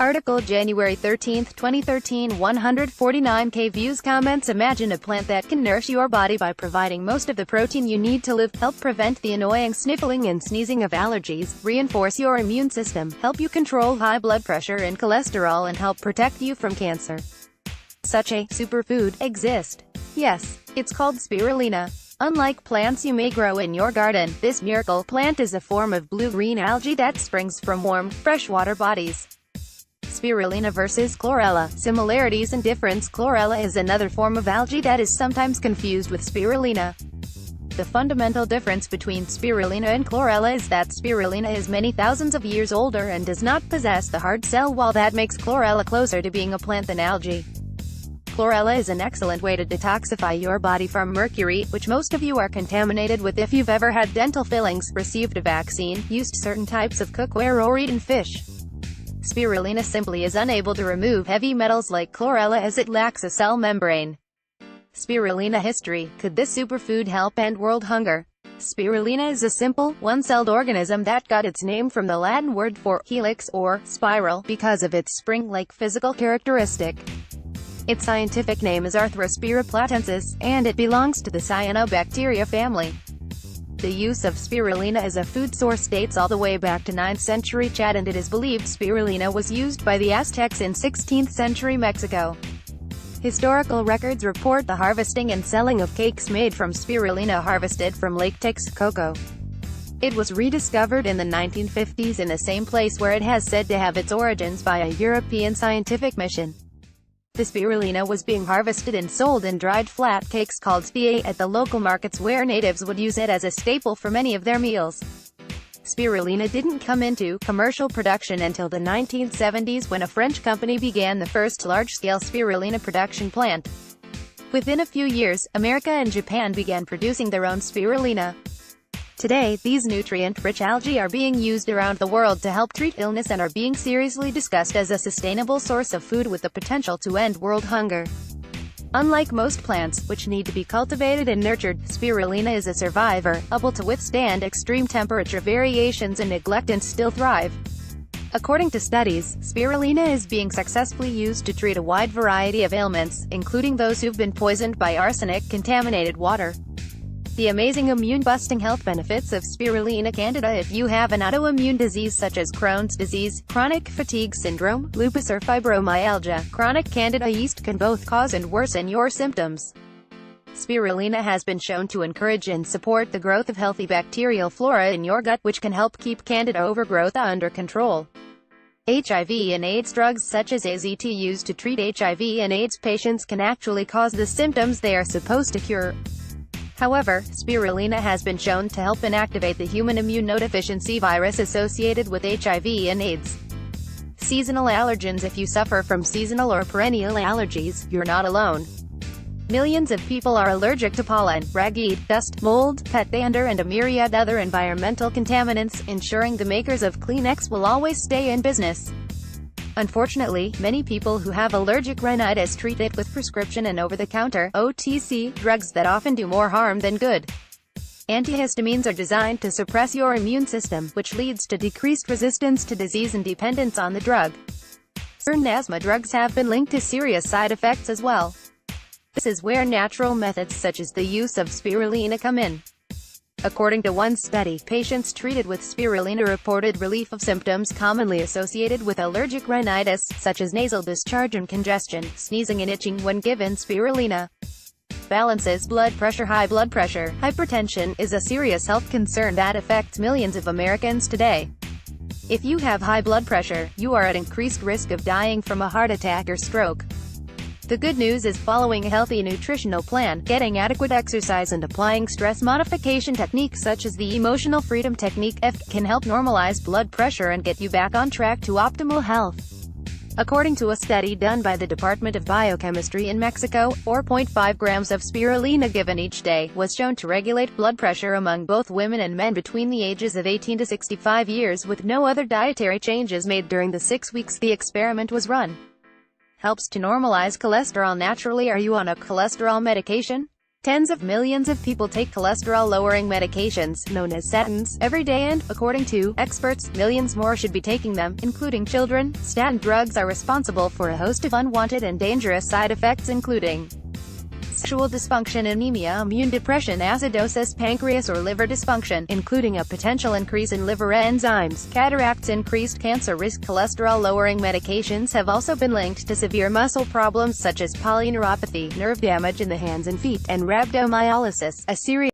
Article January 13, 2013 149K views. Comments. Imagine a plant that can nourish your body by providing most of the protein you need to live, help prevent the annoying sniffling and sneezing of allergies, reinforce your immune system, help you control high blood pressure and cholesterol, and help protect you from cancer. Such a superfood exists. Yes, it's called spirulina. Unlike plants you may grow in your garden, this miracle plant is a form of blue-green algae that springs from warm, freshwater bodies. Spirulina versus chlorella. Similarities and difference. Chlorella is another form of algae that is sometimes confused with spirulina. The fundamental difference between spirulina and chlorella is that spirulina is many thousands of years older and does not possess the hard cell, while that makes chlorella closer to being a plant than algae. Chlorella is an excellent way to detoxify your body from mercury, which most of you are contaminated with if you've ever had dental fillings, received a vaccine, used certain types of cookware, or eaten fish. Spirulina simply is unable to remove heavy metals like chlorella as it lacks a cell membrane. Spirulina history. Could this superfood help end world hunger? Spirulina is a simple, one-celled organism that got its name from the Latin word for helix, or spiral, because of its spring-like physical characteristic. Its scientific name is Arthrospira platensis, and it belongs to the cyanobacteria family. The use of spirulina as a food source dates all the way back to 9th century Chad, and it is believed spirulina was used by the Aztecs in 16th century Mexico. Historical records report the harvesting and selling of cakes made from spirulina harvested from Lake Texcoco. It was rediscovered in the 1950s in the same place where it has said to have its origins by a European scientific mission. The spirulina was being harvested and sold in dried flat cakes called spie at the local markets, where natives would use it as a staple for many of their meals. Spirulina didn't come into commercial production until the 1970s, when a French company began the first large-scale spirulina production plant. Within a few years, America and Japan began producing their own spirulina. Today, these nutrient-rich algae are being used around the world to help treat illness and are being seriously discussed as a sustainable source of food with the potential to end world hunger. Unlike most plants, which need to be cultivated and nurtured, spirulina is a survivor, able to withstand extreme temperature variations and neglect and still thrive. According to studies, spirulina is being successfully used to treat a wide variety of ailments, including those who've been poisoned by arsenic-contaminated water. The amazing immune-busting health benefits of spirulina candida. If you have an autoimmune disease such as Crohn's disease, chronic fatigue syndrome, lupus, or fibromyalgia, chronic candida yeast can both cause and worsen your symptoms. Spirulina has been shown to encourage and support the growth of healthy bacterial flora in your gut, which can help keep candida overgrowth under control. HIV and AIDS. Drugs such as AZT used to treat HIV and AIDS patients can actually cause the symptoms they are supposed to cure. However, spirulina has been shown to help inactivate the human immunodeficiency virus associated with HIV and AIDS. Seasonal allergens. If you suffer from seasonal or perennial allergies, you're not alone. Millions of people are allergic to pollen, ragweed, dust, mold, pet dander, and a myriad other environmental contaminants, ensuring the makers of Kleenex will always stay in business. Unfortunately, many people who have allergic rhinitis treat it with prescription and over-the-counter (OTC) drugs that often do more harm than good. Antihistamines are designed to suppress your immune system, which leads to decreased resistance to disease and dependence on the drug. Certain asthma drugs have been linked to serious side effects as well. This is where natural methods such as the use of spirulina come in. According to one study, patients treated with spirulina reported relief of symptoms commonly associated with allergic rhinitis, such as nasal discharge and congestion, sneezing and itching when given spirulina. Balances blood pressure. High blood pressure, hypertension, is a serious health concern that affects millions of Americans today. If you have high blood pressure, you are at increased risk of dying from a heart attack or stroke. The good news is, following a healthy nutritional plan, getting adequate exercise, and applying stress modification techniques such as the emotional freedom technique (EFT) can help normalize blood pressure and get you back on track to optimal health. According to a study done by the Department of Biochemistry in Mexico, 4.5 grams of spirulina given each day was shown to regulate blood pressure among both women and men between the ages of 18 to 65 years, with no other dietary changes made during the 6 weeks the experiment was run. Helps to normalize cholesterol naturally. Are you on a cholesterol medication? Tens of millions of people take cholesterol-lowering medications, known as statins, every day and, according to experts, millions more should be taking them, including children. Statin drugs are responsible for a host of unwanted and dangerous side effects including sexual dysfunction, anemia, immune depression, acidosis, pancreas or liver dysfunction, including a potential increase in liver enzymes, cataracts, increased cancer risk. Cholesterol-lowering medications have also been linked to severe muscle problems such as polyneuropathy, nerve damage in the hands and feet, and rhabdomyolysis, a serious